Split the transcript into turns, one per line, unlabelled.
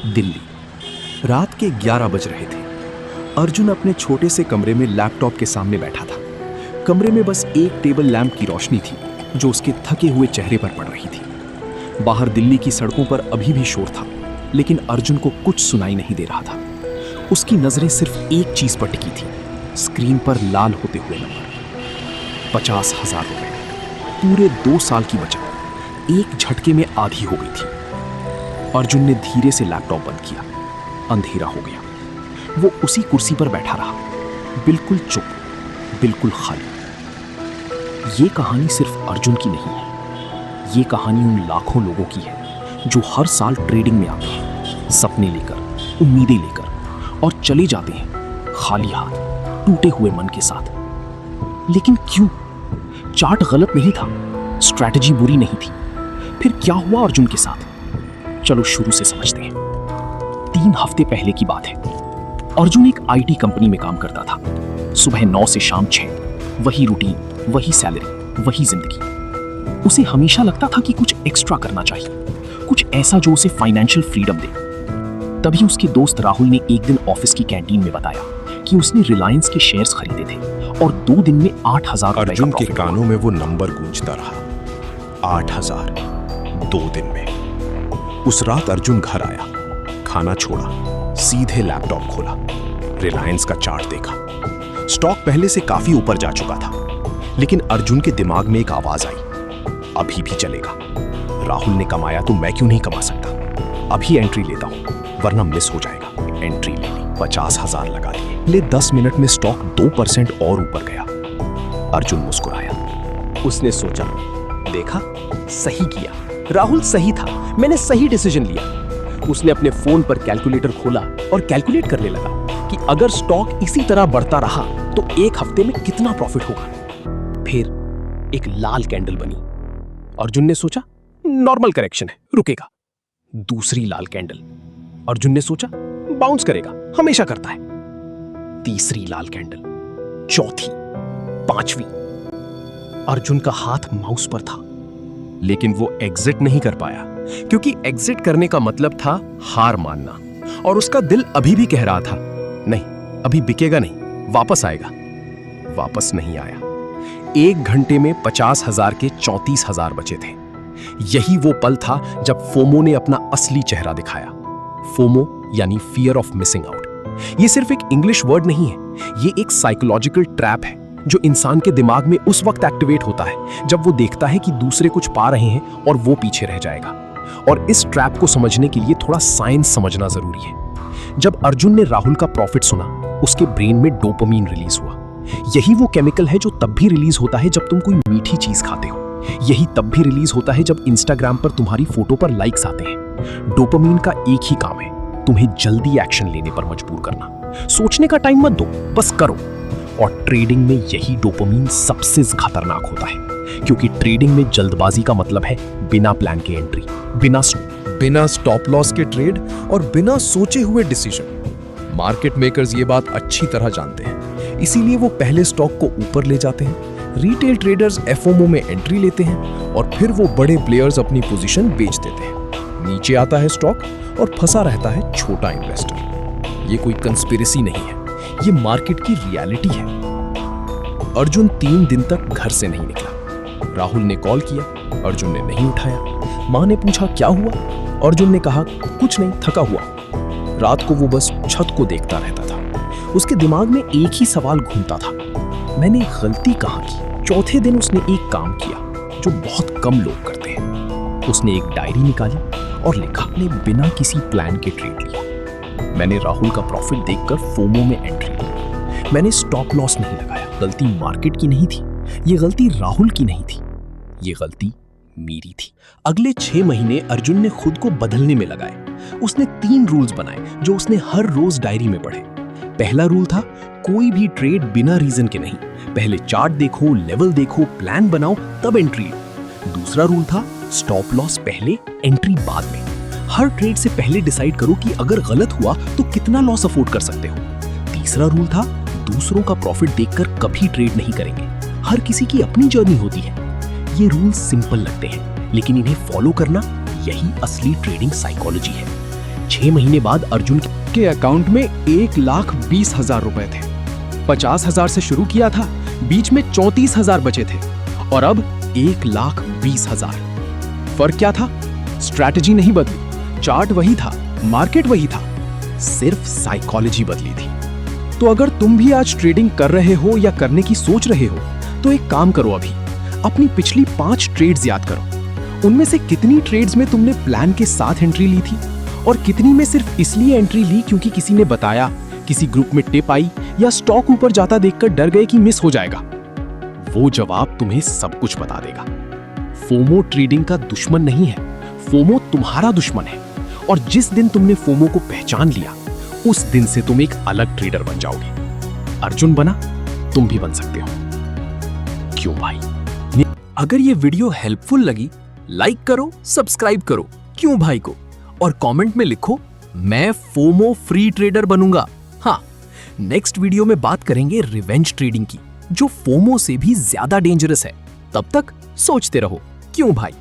दिल्ली, रात के 11 बज रहे थे। अर्जुन अपने छोटे से कमरे में लैपटॉप के सामने बैठा था। कमरे में बस एक टेबल लैंप की रोशनी थी जो उसके थके हुए चेहरे पर पड़ रही थी। बाहर दिल्ली की सड़कों पर अभी भी शोर था, लेकिन अर्जुन को कुछ सुनाई नहीं दे रहा था। उसकी नजरें सिर्फ एक चीज पर टिकी थी, स्क्रीन पर लाल होते हुए नंबर। 50,000 रुपए, पूरे 2 साल की बचत एक झटके में आधी हो गई थी। अर्जुन ने धीरे से लैपटॉप बंद किया। अंधेरा हो गया। वो उसी कुर्सी पर बैठा रहा, बिल्कुल चुप, बिल्कुल खाली। ये कहानी सिर्फ अर्जुन की नहीं है। ये कहानी उन लाखों लोगों की है जो हर साल ट्रेडिंग में आते हैं, सपने लेकर, उम्मीदें लेकर, और चले जाते हैं खाली हाथ, टूटे हुए मन के साथ। लेकिन क्यों? चार्ट गलत नहीं था, स्ट्रैटेजी बुरी नहीं थी। फिर क्या हुआ अर्जुन के साथ? चलो शुरू से समझते हैं। 3 हफ्ते पहले की बात है। अर्जुन एक आईटी कंपनी में काम करता था। सुबह 9 से शाम 6, वही रूटीन, वही सैलरी, वही जिंदगी। उसे हमेशा लगता था कि कुछ एक्स्ट्रा करना चाहिए, कुछ ऐसा जो उसे फाइनेंशियल फ्रीडम दे। तभी उसके दोस्त राहुल ने एक दिन ऑफिस की कैंटीन में बताया कि उसने रिलायंस के शेयर्स खरीदे थे और 2 दिन में 8,000 रुपए का
अर्जुन के
प्रॉफिट
कानों में वो नंबर गूंजता रहा। 8,000, 2 दिन में। उस रात अर्जुन घर आया, खाना छोड़ा, सीधे लैपटॉप खोला, रिलायंस का चार्ट देखा। स्टॉक पहले से काफी ऊपर जा चुका था, लेकिन अर्जुन के दिमाग में एक आवाज आई, अभी भी चलेगा। राहुल ने कमाया तो मैं क्यों नहीं कमा सकता? अभी एंट्री लेता हूं, वरना मिस हो जाएगा। एंट्री ले ली, 50,000 लगा दिए। ले 10 मिनट में स्टॉक 2% और ऊपर गया। अर्जुन मुस्कुराया। उसने सोचा, देखा, सही किया, राहुल सही था, मैंने सही डिसीजन लिया। उसने अपने फोन पर कैलकुलेटर खोला और कैलकुलेट करने लगा कि अगर स्टॉक इसी तरह बढ़ता रहा तो 1 हफ्ते में कितना प्रॉफिट होगा। फिर एक लाल कैंडल बनी। अर्जुन ने सोचा, नॉर्मल करेक्शन है, रुकेगा। दूसरी लाल कैंडल। अर्जुन ने सोचा, बाउंस करेगा, हमेशा करता है। तीसरी लाल कैंडल, चौथी, 5वीं। अर्जुन का हाथ माउस पर था, लेकिन वो एग्जिट नहीं कर पाया, क्योंकि एग्जिट करने का मतलब था हार मानना। और उसका दिल अभी भी कह रहा था, नहीं, अभी बिकेगा नहीं, वापस आएगा। वापस नहीं आया। 1 घंटे में 50,000 के 34,000 बचे थे। यही वो पल था जब फोमो ने अपना असली चेहरा दिखाया। फोमो यानी फियर ऑफ मिसिंग आउट। ये सिर्फ एक इंग्लिश वर्ड नहीं है, ये एक साइकोलॉजिकल ट्रैप है जो इंसान के दिमाग में उस वक्त एक्टिवेट होता है जब वो देखता है कि दूसरे कुछ पा रहे हैं और वो पीछे रह जाएगा। और इस ट्रैप को समझने के लिए थोड़ा साइंस समझना जरूरी है। जब अर्जुन ने राहुल का प्रॉफिट सुना, उसके ब्रेन में डोपामीन रिलीज हुआ। यही वो केमिकल है जो तब भी रिलीज होता है जब तुम कोई मीठी चीज खाते हो। यही तब भी रिलीज होता है जब इंस्टाग्राम पर तुम्हारी फोटो पर लाइक्स आते हैं। डोपामीन का एक ही काम है, तुम्हें जल्दी एक्शन लेने पर मजबूर करना। सोचने का टाइम मत दो, बस करो। और ट्रेडिंग में यही डोपामीन सबसे खतरनाक होता है, क्योंकि ट्रेडिंग में जल्दबाजी का मतलब है बिना प्लान के एंट्री, बिना स्टॉप लॉस के ट्रेड और बिना सोचे हुए डिसीजन। मार्केट मेकर्स ये बात अच्छी तरह जानते हैं, इसीलिए वो पहले स्टॉक को ऊपर ले जाते हैं। रिटेल ट्रेडर्स एफओमओ में एंट्री लेते हैं और फिर वो बड़े प्लेयर्स अपनी पोजीशन बेच देते हैं। नीचे आता है स्टॉक और फंसा रहता है छोटा इन्वेस्टर। ये कोई कंस्पिरेसी नहीं है, ये मार्केट की रियलिटी है। अर्जुन 3 दिन तक घर से नहीं निकला। राहुल ने कॉल किया, अर्जुन ने नहीं उठाया। माँ ने पूछा क्या हुआ? अर्जुन ने कहा कुछ नहीं, थका हुआ। रात को वो बस छत को देखता रहता था। उसके दिमाग में एक ही सवाल घूमता था, मैंने गलती कहाँ की? चौथे दिन उसने एक काम किया जो बहुत कम लोग करते हैं। उसने एक डायरी निकाली और लिखा, ने बिना किसी प्लान के ट्रेड लिया। मैंने राहुल का प्रॉफिट देखकर फोमो में एंट्री ली। मैंने स्टॉप लॉस नहीं लगाया। गलती मार्केट की नहीं थी, ये गलती राहुल की नहीं थी, ये गलती मेरी थी। अगले 6 महीने अर्जुन ने खुद को बदलने में लगाए। उसने 3 रूल्स बनाए जो उसने हर रोज डायरी में पढ़े। पहला रूल था, कोई भी ट्रेड बिना रीजन के नहीं, पहले चार्ट देखो, लेवल देखो, प्लान बनाओ, तब एंट्री लो। दूसरा रूल था, स्टॉप लॉस पहले, एंट्री बाद में। हर ट्रेड से पहले डिसाइड करो कि अगर गलत हुआ तो कितना लॉस अफोर्ड कर सकते हो। तीसरा रूल था, दूसरों का प्रॉफिट देखकर कभी ट्रेड नहीं करेंगे। हर किसी की अपनी जर्नी होती है। ये रूल्स सिंपल लगते हैं, लेकिन इन्हें फॉलो करना यही असली ट्रेडिंग साइकोलॉजी है।
6 महीने बाद अर्जुन के अकाउंट में 1,20,000 रुपए थे। 50,000 से शुरू किया था, बीच में 34,000 बचे थे और अब 1,20,000। फर्क क्या था? स्ट्रैटेजी नहीं बदली, चार्ट वही था, मार्केट वही था, सिर्फ साइकोलॉजी बदली थी। तो अगर तुम भी आज ट्रेडिंग कर रहे हो या करने की सोच रहे हो तो एक काम करो, अभी अपनी पिछली 5 ट्रेड्स याद करो। उनमें से कितनी ट्रेड्स में तुमने प्लान के साथ एंट्री ली थी और कितनी में सिर्फ इसलिए एंट्री ली क्योंकि किसी ने बताया, किसी ग्रुप में टिप आई या स्टॉक ऊपर जाता देखकर डर गए कि मिस हो जाएगा। वो जवाब तुम्हें सब कुछ बता देगा। फोमो ट्रेडिंग का दुश्मन नहीं है, फोमो तुम्हारा दुश्मन है। और जिस दिन तुमने फोमो को पहचान लिया, उस दिन से तुम एक अलग ट्रेडर बन जाओगे। अर्जुन बना, तुम भी बन सकते हो। क्यों भाई?
अगर ये वीडियो हेल्पफुल लगी, लाइक करो, सब्सक्राइब करो क्यों भाई को, और कमेंट में लिखो मैं फोमो फ्री ट्रेडर बनूंगा। हाँ, नेक्स्ट वीडियो में बात करेंगे रिवेंज ट्रेडिंग की, जो फोमो से भी ज्यादा डेंजरस है। तब तक सोचते रहो क्यों भाई।